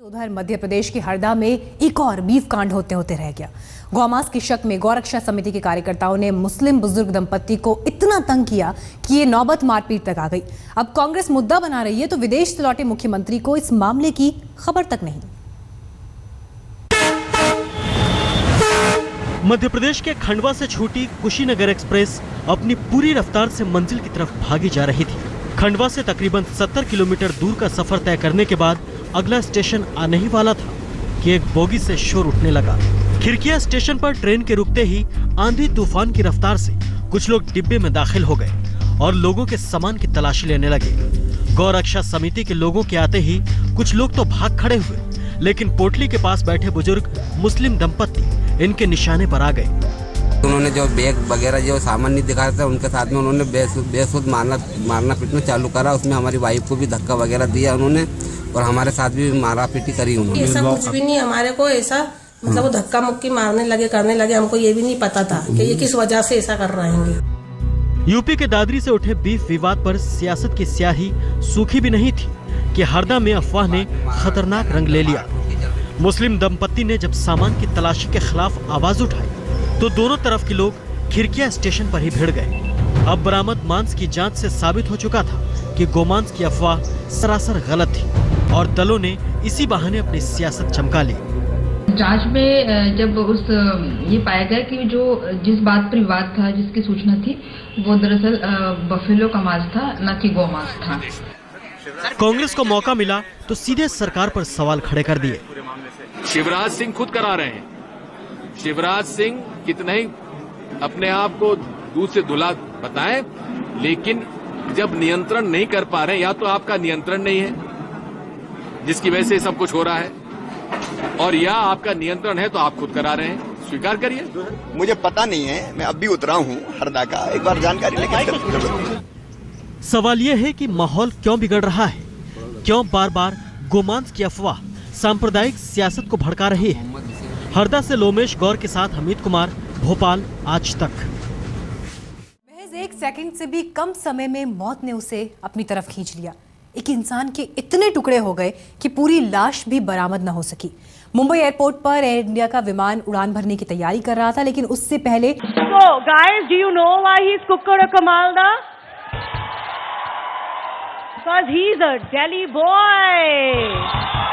उधर मध्य प्रदेश के हरदा में एक और बीफ कांड होते होते रह गया। गौमांस की शक में गौरक्षा समिति के कार्यकर्ताओं ने मुस्लिम बुजुर्ग दंपत्ति को इतना तंग किया कि ये नौबत मारपीट तक आ गई। अब कांग्रेस मुद्दा बना रही है तो विदेश से लौटे मुख्यमंत्री को इस मामले की खबर तक नहीं। मध्य प्रदेश के खंडवा से छूटी कुशीनगर एक्सप्रेस अपनी पूरी रफ्तार से मंजिल की तरफ भागी जा रही थी। खंडवा से तकरीबन 70 किलोमीटर दूर का सफर तय करने के बाद अगला स्टेशन आने ही वाला था कि एक बोगी से शोर उठने लगा। खिड़किया स्टेशन पर ट्रेन के रुकते ही आंधी तूफान की रफ्तार से कुछ लोग डिब्बे में दाखिल हो गए और लोगों के सामान की तलाशी लेने लगे। गौरक्षा समिति के लोगों के आते ही कुछ लोग तो भाग खड़े हुए, लेकिन पोटली के पास बैठे बुजुर्ग मुस्लिम दंपत्ति इनके निशाने पर आ गए। उन्होंने जो बैग वगैरह जो सामान नहीं दिखा रहे थे उनके साथ में उन्होंने बेसुध मारना पीटना चालू करा। उसमें हमारी वाइफ को भी धक्का वगैरह दिया उन्होंने और हमारे साथ भी मारा पीटी करी उन्होंने। ऐसा कुछ भी नहीं हमारे को ऐसा मतलब वो धक्का मुक्की मारने लगे करने लगे। हमको ये भी नहीं पता था कि ये किस वजह से ऐसा कर रहे हैं। यूपी के दादरी से उठे बीफ विवाद पर सियासत की स्याही सूखी भी नहीं थी कि हरदा में अफवाह ने खतरनाक रंग ले लिया। मुस्लिम दंपत्ति ने जब सामान की तलाशी के खिलाफ आवाज उठाई तो दोनों तरफ के लोग खिड़किया स्टेशन पर ही भिड़ गए। अब बरामद मांस की जांच से साबित हो चुका था कि गोमांस की अफवाह सरासर गलत थी और दलों ने इसी बहाने अपनी सियासत चमका ली। जांच में जब ये पाया गया कि जो जिस बात पर विवाद था, जिसकी सूचना थी, वो दरअसल बफेलो का मांस था, न कि गोमांस था। कांग्रेस को मौका मिला तो सीधे सरकार पर सवाल खड़े कर दिए। शिवराज सिंह खुद करा रहे हैं। शिवराज सिंह कितना ही अपने आप को दूध से धुला बताएं, लेकिन जब नियंत्रण नहीं कर पा रहे, या तो आपका नियंत्रण नहीं है जिसकी वजह से सब कुछ हो रहा है, और या आपका नियंत्रण है तो आप खुद करा रहे हैं। स्वीकार करिए। मुझे पता नहीं है, मैं अब भी उतरा हूँ हरदा का, एक बार जानकारी लेके। सवाल यह है कि माहौल क्यों बिगड़ रहा है, क्यों बार बार गोमांस की अफवाह सांप्रदायिक सियासत को भड़का रही है। हरदा से लोमेश गौर के साथ हमीद कुमार, भोपाल, आज तक। महज एक सेकंड से भी कम समय में मौत ने उसे अपनी तरफ खींच लिया। एक इंसान के इतने टुकड़े हो गए कि पूरी लाश भी बरामद न हो सकी। मुंबई एयरपोर्ट पर एयर इंडिया का विमान उड़ान भरने की तैयारी कर रहा था, लेकिन उससे पहले So guys, do you know why he's Kukkara Kamalda? Because he's a Delhi boy.